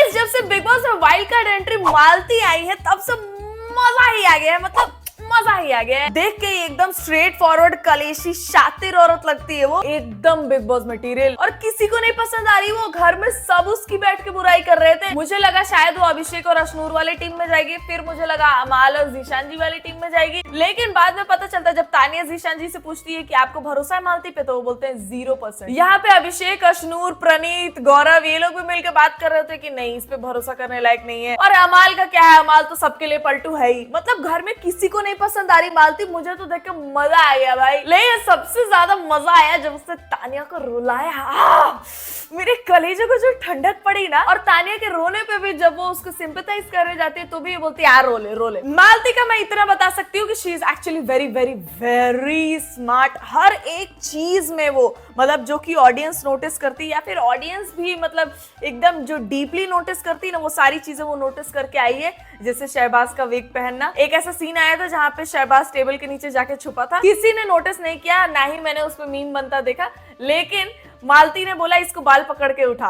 Guys जब से big boss में वाइल्ड कार्ड एंट्री मालती आई है तब से मजा ही आ गया है, मतलब मजा ही आ गया है। देख के एकदम स्ट्रेट फॉरवर्ड कलेशी शातिर औरत लगती है वो, एकदम बिग बॉस मटेरियल। और किसी को नहीं पसंद आ रही वो, घर में सब उसकी बैठ के बुराई कर रहे थे। मुझे लगा शायद वो अभिषेक और अशनूर वाली टीम में जाएगी, फिर मुझे लगा अमाल और जीशान जी वाली टीम में जाएगी, लेकिन बाद में पता चलता जब तानिया जीशान जी से पूछती है कि आपको भरोसा है मालती पे, तो वो बोलते हैं 0%। यहाँ पे अभिषेक, अशनूर, प्रणीत, गौरव ये लोग भी मिलकर बात कर रहे थे कि नहीं, इस पे भरोसा करने लायक नहीं है। और अमाल का क्या है, अमाल तो सबके लिए पलटू है ही। मतलब घर में किसी को नहीं पसंद आ रही मालती। मुझे तो देख के मजा आ गया भाई, लेकिन सबसे ज्यादा मजा आया जब उसने तानिया को रुलाया। मेरे कलेजे को जो ठंडक पड़ी ना, और तानिया के रोने पे भी जब वो उसको सिंपैथाइज करने जाती है तो भी ये बोलती है यार रोले रोले। मालती का मैं इतना बता सकती हूँ कि she is actually very very very smart. हर एक चीज में वो, मतलब जो कि ऑडियंस नोटिस करती है या फिर ऑडियंस भी मतलब एकदम जो डीपली नोटिस करती है ना, वो सारी चीजें वो नोटिस करके आई है। जैसे शहबाज का विग पहनना, एक ऐसा सीन आया था जहाँ पे शहबाज टेबल के नीचे जाके छुपा था, किसी ने नोटिस नहीं किया, ना ही मैंने उसमें मीम बनता देखा, लेकिन मालती ने बोला इसको बाल पकड़ के उठा।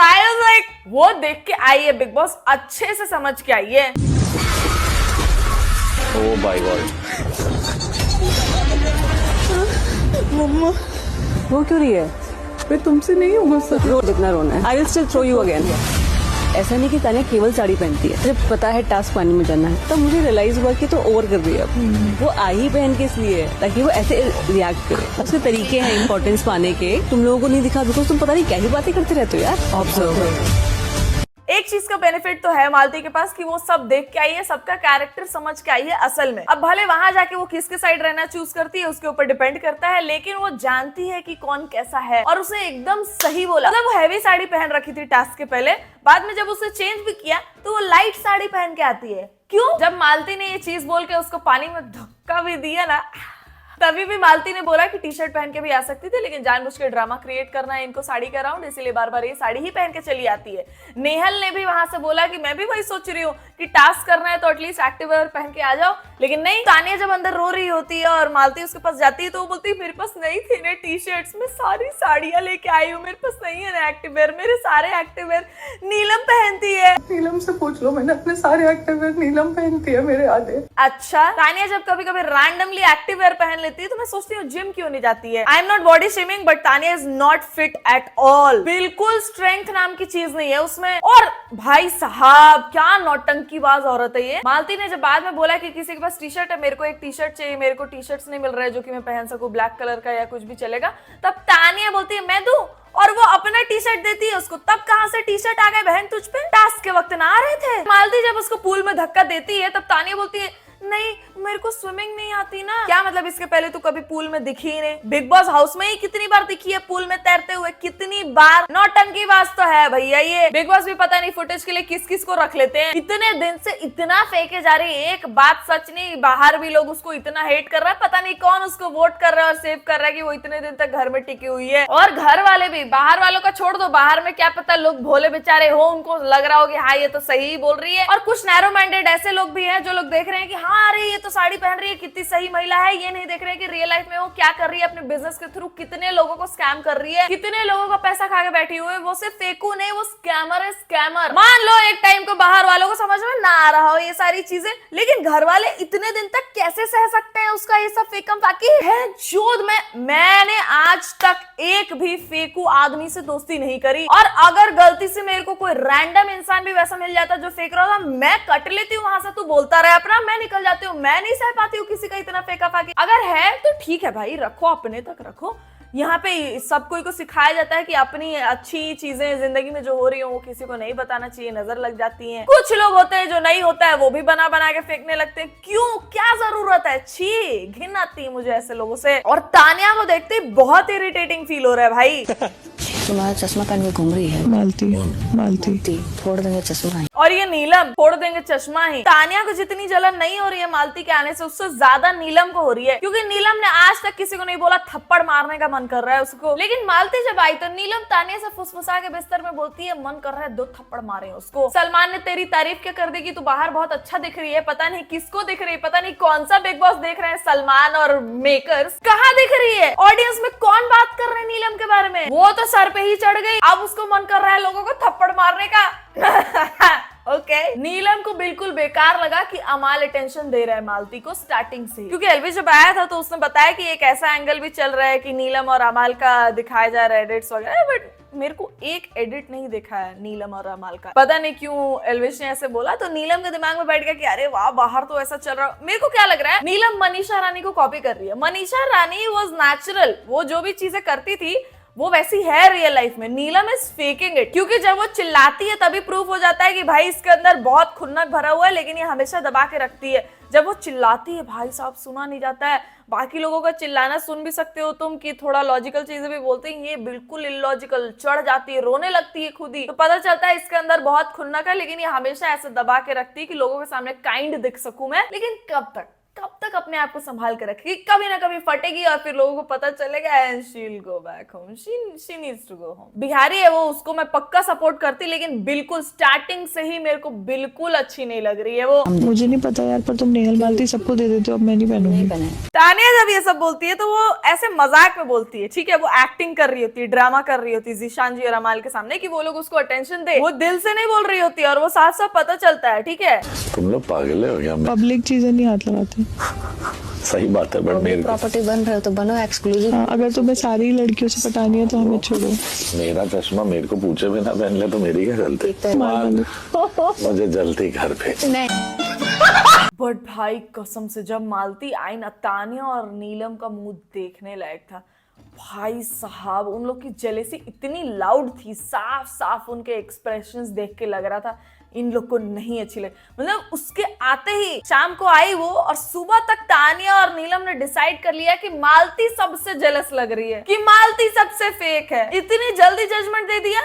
I was like, वो देख के आई है बिग बॉस, अच्छे से समझ के आई है। Oh my God. मम्मा रो क्यों रही है? मैं तुमसे नहीं हूँ गुस्सा। रो जितना रोना है। I will still throw you again. ऐसा नहीं कि तानिया केवल साड़ी पहनती है, जब पता है टास्क पानी में जाना है तब मुझे रियलाइज हुआ कि तो ओवर कर रही है। वो आई पहन के इसलिए ताकि वो ऐसे रिएक्ट करे। उसके तरीके हैं इंपॉर्टेंस पाने के, तुम लोगों को नहीं दिखा बिकॉज तुम पता नहीं क्या ही बातें करते रहते हो यार। ऑब्जर्व। एक चीज का बेनिफिट तो है मालती के पास कि वो सब देख के आई है, सबका कैरेक्टर समझ के आई है असल में। अब भले वहां जाके वो किसके साइड रहना चूज करती है उसके ऊपर डिपेंड करता है, लेकिन वो जानती है कि कौन कैसा है। और उसने एकदम सही बोला, मतलब वो हैवी साड़ी पहन रखी थी टास्क के पहले, बाद में जब उसने चेंज भी किया तो वो लाइट साड़ी पहन के आती है। क्यों? जब मालती ने ये चीज बोल के उसको पानी में धक्का भी दिया ना, तभी भी मालती ने बोला कि टी शर्ट पहन के भी आ सकती थी, लेकिन जानबूझ के ड्रामा क्रिएट करना है इनको साड़ी का राउंड, इसीलिए बार बार ये साड़ी ही पहन के चली आती है। नेहल ने भी वहां से बोला कि मैं भी वही सोच रही हूँ कि टास्क करना है तो एटलीस्ट एक्टिव वेयर पहन के आ जाओ, लेकिन नहीं। तानिया जब अंदर रो रही होती है और मालती उसके पास जाती है तो वो बोलती है मेरे पास नहीं थी ना टी शर्ट्स, मैं सारी साड़ियां लेके आई हूँ, मेरे पास नहीं है ना एक्टिव वेयर, मेरे सारे एक्टिव वेयर नीलम पहनती है। नीलम से पूछ लो, मैंने अपने सारे एक्टिव वेयर नीलम पहनती है मेरे आधे। अच्छा, तानिया जब कभी कभी रैंडमली एक्टिव वेयर पहन लेती है तो मैं सोचती हूँ जिम क्यों नहीं जाती है। I am not body shaming but Tania is not fit at all. बिल्कुल स्ट्रेंथ नाम की चीज नहीं है उसमें। और भाई साहब क्या नौटंकीबाज औरत है ये। मालती ने जब बाद में बोला कि किसी के पास टी शर्ट है, मेरे को एक टी शर्ट चाहिए, मेरे को टी शर्ट्स नहीं मिल रहा है जो कि मैं पहन सकूं ब्लैक कलर का या कुछ भी चलेगा, तब तानिया बोलती है मैं दूं, और वो अपना टी शर्ट देती है उसको। तब कहां से टी शर्ट आ गए बहन तुझ पे? टास्क के वक्त ना आ रहे थे? मालती जब उसको पूल में धक्का देती है तब तानिया बोलती है नहीं मेरे को स्विमिंग नहीं आती ना। क्या मतलब इसके पहले तू कभी पूल में दिखी ही नहीं? बिग बॉस हाउस में ही कितनी बार दिखी है पूल में तैरते हुए, कितनी बार। नौटंकीबाज तो है भैया ये। बिग बॉस भी पता नहीं फुटेज के लिए किस किस को रख लेते हैं। इतने दिन से इतना फेंके जा रही है, एक बात सच नहीं, बाहर भी लोग उसको इतना हेट कर रहा है, पता नहीं कौन उसको वोट कर रहा है और सेव कर रहा है कि वो इतने दिन तक घर में टिकी हुई है। और घर वाले भी, बाहर वालों का छोड़ दो, बाहर में क्या पता लोग भोले बेचारे हो, उनको लग रहा हो कि हाँ ये तो सही बोल रही है। और कुछ नैरो माइंडेड ऐसे लोग भी हैं जो लोग देख रहे हैं कि हाँ अरे ये तो साड़ी पहन रही है, कितनी सही महिला है, ये नहीं देख रहे हैं कि रियल लाइफ में वो क्या कर रही है, अपने बिजनेस के थ्रू कितने लोगों को स्कैम कर रही है, कितने लोगों का पैसा खा के बैठी हुई है। वो सिर्फ फेकू नहीं, वो स्कैमर है, स्कैमर। मान लो एक टाइम को बाहर वालों को समझ में ना आ रहा हो ये सारी चीजें, लेकिन घर वाले इतने दिन तक कैसे सह सकते हैं उसका ये सब फेकम फाकी है। जोध मैंने आज तक एक भी फेकू आदमी से दोस्ती नहीं करी, और अगर गलती से मेरे को कोई रैंडम इंसान भी वैसा मिल जाता जो फेक रहा था, मैं कट लेती हूँ वहां से, तू बोलता रहे अपना, मैं निकल जाती हूँ। मैं नहीं सह पाती हूँ किसी का इतना फेंका फाकी। अगर है तो ठीक है भाई, रखो अपने तक रखो। यहाँ पे सब कोई को सिखाया जाता है कि अपनी अच्छी चीजें जिंदगी में जो हो रही हो वो किसी को नहीं बताना चाहिए, नजर लग जाती है। कुछ लोग होते हैं जो नहीं होता है वो भी बना बना के फेंकने लगते हैं। क्यों, क्या जरूरत है? छी, घिन आती है मुझे ऐसे लोगों से। और तानिया को देखते ही बहुत इरिटेटिंग फील हो रहा है भाई। तुम्हारा चश्मा पहन के घूम रही है मालती फोड़ देंगे चश्मा। और ये नीलम फोड़ देंगे चश्मा ही। तानिया को जितनी जलन नहीं हो रही है मालती के आने से, उससे ज्यादा नीलम को हो रही है, क्योंकि नीलम ने आज तक किसी को नहीं बोला थप्पड़ मारने का मन कर रहा है उसको, लेकिन मालती जब आई तो नीलम तानिया से फुसफुसा के बिस्तर में बोलती है मन कर रहा है 2 थप्पड़ मारे उसको। सलमान ने तेरी तारीफ क्या कर दी कि तू बाहर बहुत अच्छा दिख रही है, पता नहीं किसको दिख रही है, पता नहीं कौन सा बिग बॉस देख रहे हैं सलमान और मेकर्स, कहाँ दिख रही है? ऑडियंस में कौन बात कर रहे हैं नीलम के बारे में? वो तो सर पे ही चढ़ गई, अब उसको मन कर रहा है लोगों को थप्पड़ मारने का। ओके नीलम को बिल्कुल बेकार लगा कि अमाल अटेंशन दे रहा है मालती को स्टार्टिंग से, क्योंकि एलवी जब आया था तो उसने बताया कि एक ऐसा एंगल भी चल रहा है कि नीलम और अमाल का दिखाया जा रहा है एडिट्स वगैरह, बट मेरे को एक एडिट नहीं देखा है नीलम और अमाल का। पता नहीं क्यों एल्विश ने ऐसे बोला, तो नीलम के दिमाग में बैठ गया कि अरे वाह बाहर तो ऐसा चल रहा। मेरे को क्या लग रहा है, नीलम मनीषा रानी को कॉपी कर रही है। मनीषा रानी वाज नेचुरल, वो जो भी चीजें करती थी वो वैसी है रियल लाइफ में। नीलम इज फेकिंग इट, क्योंकि जब वो चिल्लाती है तभी प्रूफ हो जाता है कि भाई इसके अंदर बहुत खुन्नक भरा हुआ है, लेकिन ये हमेशा दबा के रखती है। जब वो चिल्लाती है भाई साहब सुना नहीं जाता है, बाकी लोगों का चिल्लाना सुन भी सकते हो तुम कि थोड़ा लॉजिकल चीजें भी बोलते हैं, ये बिल्कुल इलॉजिकल, चढ़ जाती है, रोने लगती है खुद ही, तो पता चलता है इसके अंदर बहुत खुन्नक है, लेकिन ये हमेशा ऐसे दबा के रखती है कि लोगों के सामने काइंड दिख सकूं मैं। लेकिन कब तक अपने आप को संभाल के रखेगी, कभी ना कभी फटेगी और फिर लोगों को पता चलेगा and she will go back home, she needs to go home. Bihari है वो, उसको मैं पक्का सपोर्ट करती, लेकिन बिल्कुल स्टार्टिंग से ही मेरे को बिल्कुल अच्छी नहीं लग रही है वो। मुझे नहीं पता यार, पर तुम नेल मालती सबको दे देते हो, अब मैं नहीं पहनूंगी। तानिया जब ये सब बोलती है तो वो ऐसे मजाक में बोलती है, ठीक है, वो एक्टिंग कर रही होती है, ड्रामा कर रही होती है जीशान जी और अमाल के सामने कि वो लोग उसको अटेंशन दे, वो दिल से नहीं बोल रही होती है और वो साफ साफ पता चलता है। ठीक है, तुम लोग पागल हो गया। पब्लिक चीजें नहीं हाथ लगाती। सही बात है, बट मेरे प्रॉपर्टी बन रहे हो तो बनो एक्सक्लूसिव। अगर तुम्हें सारी लड़कियों से पटानी है तो हमें छोड़ो। मेरा चश्मा मेरे को पूछे बिना पहन ले तो मेरी क्या गलती, मुझे जलती घर पे। बट भाई कसम से जब मालती आई ना, तानिया और नीलम का मुंह देखने लायक था भाई साहब। उन लोग की जेलेसी इतनी लाउड थी, साफ साफ उनके एक्सप्रेशंस देख के लग रहा था इन लोग को नहीं अच्छी लगी। मतलब उसके आते ही शाम को आई वो, और सुबह तक तानिया और नीलम ने डिसाइड कर लिया कि मालती सबसे जेलस लग रही है, कि मालती सबसे फेक है। इतनी जल्दी जजमेंट दे दिया।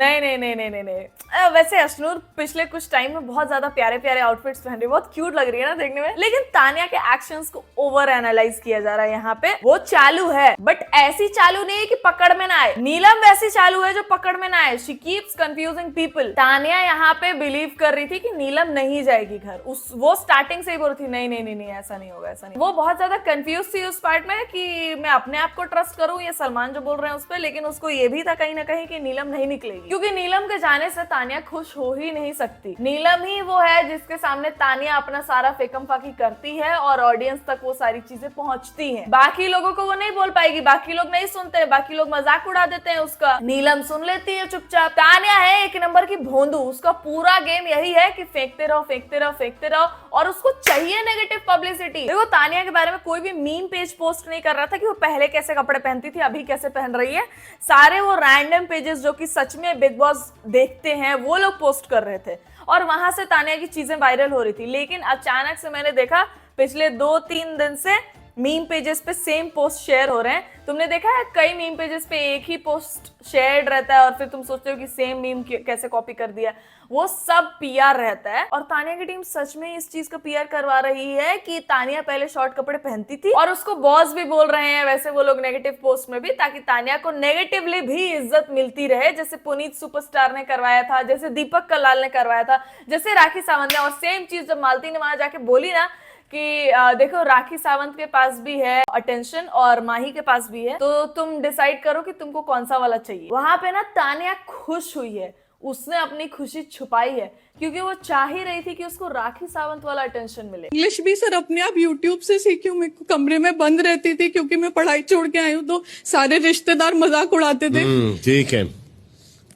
नहीं। वैसे अश्नूर पिछले कुछ टाइम में बहुत ज्यादा प्यारे प्यारे आउटफिट्स पहन रही है, बहुत क्यूट लग रही है ना देखने में। लेकिन तानिया के एक्शंस को ओवर एनालाइज किया जा रहा है यहाँ पे। वो चालू है, बट ऐसी चालू नहीं है कि पकड़ में ना आए। नीलम वैसी चालू है जो पकड़ में ना आए। She keeps confusing people. Tania यहाँ पे बिलीव कर रही थी कि नीलम नहीं जाएगी घर। वो स्टार्टिंग से ही बोल रही थी नहीं ऐसा नहीं होगा, ऐसा नहीं। वो बहुत ज्यादा कंफ्यूज थी उस पार्ट में कि मैं अपने आप को ट्रस्ट करूं या सलमान जो बोल रहे हैं उस पर। लेकिन उसको ये भी था कहीं ना कहीं कि नीलम नहीं निकलेगी, क्योंकि नीलम के जाने से तानिया खुश हो ही नहीं सकती। नीलम ही वो है जिसके सामने तानिया अपना सारा फेकम फाकी करती है और ऑडियंस तक वो सारी चीजें पहुंचती हैं। बाकी लोगों को वो नहीं बोल पाएगी, बाकी लोग नहीं सुनते, बाकी लोग मजाक उड़ा देते हैं उसका। नीलम सुन लेती है चुपचाप। तानिया है एक नंबर की भोंदू। उसका पूरा गेम यही है कि फेंकते रहो और उसको चाहिए नेगेटिव पब्लिसिटी। देखो तानिया के बारे में कोई भी मीम पेज पोस्ट नहीं कर रहा था कि वो पहले कैसे कपड़े पहनती थी, अभी कैसे पहन रही है। सारे वो रैंडम पेजेस जो कि सच में बिग बॉस देखते हैं वो लोग पोस्ट कर रहे थे और वहां से तानिया की चीजें वायरल हो रही थी। लेकिन अचानक से मैंने देखा पिछले 2-3 दिन से मीम पेजेस पे सेम पोस्ट शेयर हो रहे हैं। तुमने देखा है कई मीम पेजेस पे एक ही पोस्ट शेयर रहता है और फिर तुम सोचते हो कि सेम मीम कैसे कॉपी कर दिया। वो सब पीआर रहता है और तानिया की टीम सच में इस चीज का पीआर करवा रही है कि तानिया पहले शॉर्ट कपड़े पहनती थी और उसको बॉस भी बोल रहे हैं वैसे वो लोग नेगेटिव पोस्ट में भी, ताकि तानिया को नेगेटिवली भी इज्जत मिलती रहे, जैसे पुनीत सुपरस्टार ने करवाया था, जैसे दीपक कल्लाल ने करवाया था, जैसे राखी सावंत ने। और सेम चीज जब मालती ने वहां जाके बोली ना कि देखो राखी सावंत के पास भी है अटेंशन और माही के पास भी है, तो तुम डिसाइड करो कि तुमको कौन सा वाला चाहिए। वहां पे ना तानिया खुश हुई है, उसने अपनी खुशी छुपाई है क्योंकि वो चाह ही रही थी कि उसको राखी सावंत वाला अटेंशन मिले। इंग्लिश भी सर अपने आप यूट्यूब से सीखी हूँ। मैं कमरे में बंद रहती थी क्योंकि मैं पढ़ाई छोड़ के आई हूँ, तो सारे रिश्तेदार मजाक उड़ाते थे। ठीक है,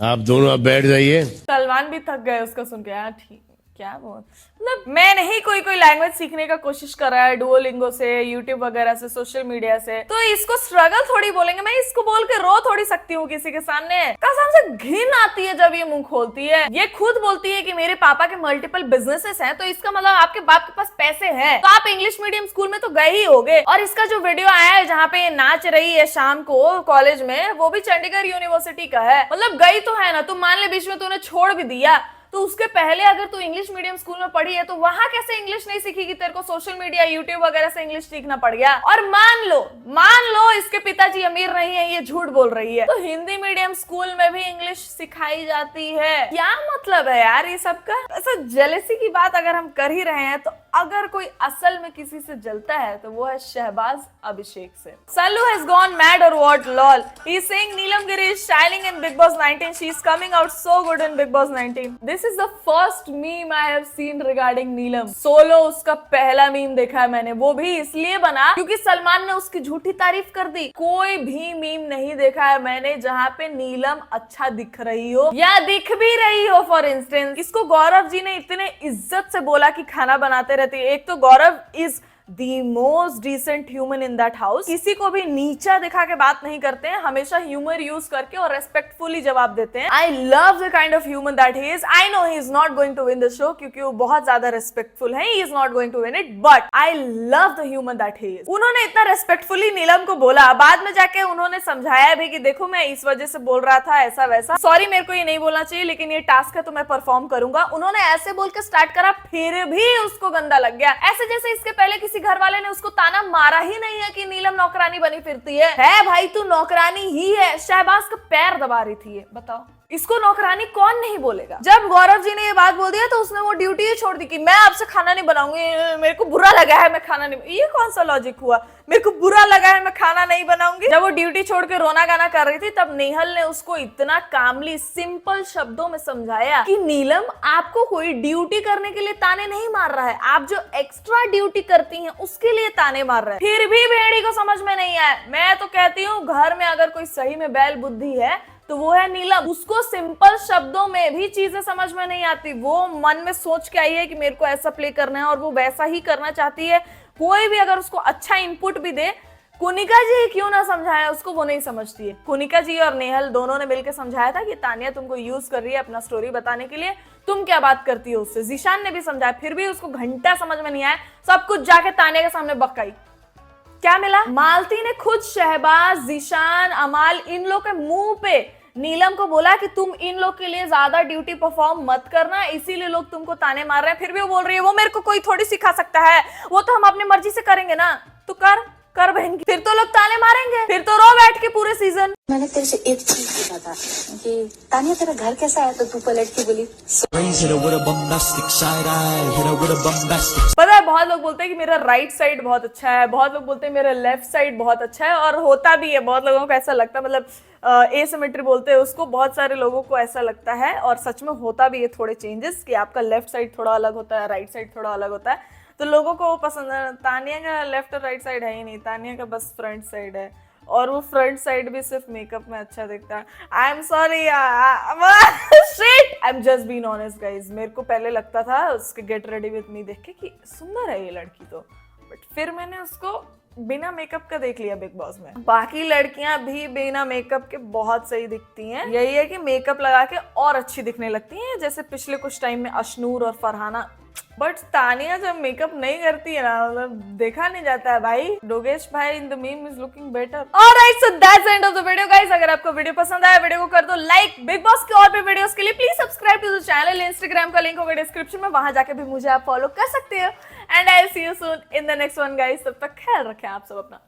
आप दोनों अब बैठ जाइए। सलमान भी थक गए उसका सुन के। हाँ ठीक, क्या बोल मतलब मैं नहीं कोई लैंग्वेज सीखने का कोशिश कर रहा है डुओलिंगो से, यूट्यूब वगैरह से, सोशल मीडिया से, तो इसको स्ट्रगल थोड़ी बोलेंगे। मैं इसको बोल के रो थोड़ी सकती हूँ किसी के सामने। कसम से घिन आती है जब ये मुंह खोलती है। ये खुद बोलती है कि मेरे पापा के मल्टीपल बिजनेसेस हैं, तो इसका मतलब आपके बाप के पास पैसे हैं, तो आप इंग्लिश मीडियम स्कूल में तो गए ही होगे। और इसका जो वीडियो आया है जहाँ पे ये नाच रही है शाम को कॉलेज में, वो भी चंडीगढ़ यूनिवर्सिटी का है। मतलब गई तो है ना, तुम मान ले बीच में तूने छोड़ भी दिया, तो उसके पहले अगर तू इंग्लिश मीडियम स्कूल में पढ़ी है तो वहां कैसे इंग्लिश नहीं सीखी? तेरे को सोशल मीडिया, यूट्यूब वगैरह से इंग्लिश सीखना पड़ गया। और मान लो इसके पिताजी अमीर नहीं है, ये झूठ बोल रही है, तो हिंदी मीडियम स्कूल में भी इंग्लिश सिखाई जाती है। क्या मतलब है यार ये सब का? ऐसा जेलेसी की बात अगर हम कर ही रहे हैं, तो अगर कोई असल में किसी से जलता है तो वो है शहबाज अभिषेक से। सल्लू हैज गॉन मैड और what lol, he is saying Neelam Giri is shining in big boss 19, she is coming out so good in big boss 19। This is the first meme I have seen regarding Neelam. Solo उसका पहला meme देखा है मैंने, वो भी इसलिए बना क्योंकि सलमान ने उसकी झूठी तारीफ कर दी। कोई भी मीम नहीं देखा है मैंने जहाँ पे नीलम अच्छा दिख रही हो या दिख भी रही हो। फॉर इंस्टेंस, इसको गौरव जी ने इतने इज्जत से बोला कि खाना बनाते रहती है। एक तो गौरव is The most decent human in that house, किसी को भी नीचा दिखा के बात नहीं करते हैं, हमेशा ह्यूमर यूज करके और रेस्पेक्टफुली जवाब देते हैं। I love the kind of human that he is. I know he is not going to win the show क्योंकि वो बहुत ज्यादा रेस्पेक्टफुल है, he is not going to win it, but I love the human that he is. उन्होंने इतना respectfully नीलम को बोला, बाद में जाके उन्होंने समझाया भी कि देखो मैं इस वजह से बोल रहा था, ऐसा वैसा, सॉरी मेरे को ये नहीं बोलना चाहिए, लेकिन ये टास्क है तो मैं परफॉर्म करूंगा। उन्होंने ऐसे बोल के स्टार्ट करा, फिर भी उसको गंदा लग गया। ऐसे जैसे इसके पहले किसी घर वाले ने उसको ताना मारा ही नहीं है कि नीलम नौकरानी बनी फिरती है भाई तू नौकरानी ही है। शहबाज का पैर दबा रही थी ये, बताओ इसको नौकरानी कौन नहीं बोलेगा? जब गौरव जी ने ये बात बोल दिया तो उसने वो ड्यूटी ही छोड़ दी कि मैं आपसे खाना नहीं बनाऊंगी, मेरे को बुरा लगा है मैं खाना नहीं। ये कौन सा लॉजिक हुआ, मेरे को बुरा लगा है मैं खाना नहीं बनाऊंगी? जब वो ड्यूटी छोड़ के रोना गाना कर रही थी तब नेहल ने उसको इतना कामली सिंपल शब्दों में समझाया कि नीलम आपको कोई ड्यूटी करने के लिए ताने नहीं मार रहा है, आप जो एक्स्ट्रा ड्यूटी करती हैं उसके लिए ताने मार रहे हैं। फिर भी भेड़ी को समझ में नहीं आया। मैं तो कहती हूँ घर में अगर कोई सही में बैल बुद्धि है तो वो है नीलम। उसको सिंपल शब्दों में भी चीजें समझ में नहीं आती, वो मन में सोच के आई है कि मेरे को ऐसा प्ले करना है और वो वैसा ही करना चाहती है। कोई भी अगर उसको अच्छा इनपुट भी दे, कुनिका जी क्यों ना समझाया उसको, वो नहीं समझती है। कुनिका जी और नेहल दोनों ने मिलकर समझाया था कि तानिया तुमको यूज कर रही है अपना स्टोरी बताने के लिए, तुम क्या बात करती हो उससे। जीशान ने भी समझाया, फिर भी उसको घंटा समझ में नहीं आया, सब कुछ जाके तानिया के सामने बकाई। क्या मिला? मालती ने खुद शहबाज, जीशान, अमाल इन लोग के मुंह पे नीलम को बोला कि तुम इन लोग के लिए ज्यादा ड्यूटी परफॉर्म मत करना, इसीलिए लोग तुमको ताने मार रहे हैं। फिर भी वो बोल रही है वो मेरे को कोई थोड़ी सिखा सकता है, वो तो हम अपनी मर्जी से करेंगे ना। तो कर बहन की, फिर तो लोग ताने मारेंगे, फिर तो रो बैठ के पूरे सीजन। मैंने तेरे से एक चीज पूछा था कि तानिया तेरा घर कैसा है, तो तू पलट के बोली पता है बहुत लोग बोलते हैं कि मेरा राइट साइड बहुत अच्छा है, बहुत लोग बोलते हैं मेरा लेफ्ट साइड बहुत अच्छा है, और होता भी है। बहुत लोगों को ऐसा लगता है, मतलब एसिमेट्री बोलते हैं उसको, बहुत सारे लोगों को ऐसा लगता है और सच में होता भी है थोड़े चेंजेस कि आपका लेफ्ट साइड थोड़ा अलग होता है, राइट साइड थोड़ा अलग होता है, तो लोगों को वो पसंद है। तानिया का लेफ्ट और राइट साइड है ही नहीं, तानिया का बस फ्रंट साइड है, और वो फ्रंट साइड भी सिर्फ मेकअप में अच्छा दिखता है। I am sorry shit, I am just being honest guys, मेरे को पहले लगता था उसके गेट रेडी विद मी देख के कि सुंदर है ये लड़की तो, बट फिर मैंने उसको बिना मेकअप का देख लिया बिग बॉस में। बाकी लड़कियां भी बिना मेकअप के बहुत सही दिखती हैं, यही है कि मेकअप लगा के और अच्छी दिखने लगती हैं, जैसे पिछले कुछ टाइम में अशनूर और फरहाना। बट तानिया जब मेकअप नहीं करती है ना, मतलब देखा नहीं जाता है भाई। डोगेश भाई in the meme is looking better. Alright, so that's the end of the video guys. अगर आपको वीडियो पसंद आया, वीडियो को कर दो लाइक। बिग बॉस के और भी वीडियोस के लिए please subscribe to the channel. Instagram का लिंक होगा डिस्क्रिप्शन में, वहां जाके भी मुझे आप फॉलो कर सकते हो। And I will see you soon in the next one guys. तब तक ख्याल रखें आप सब अपना।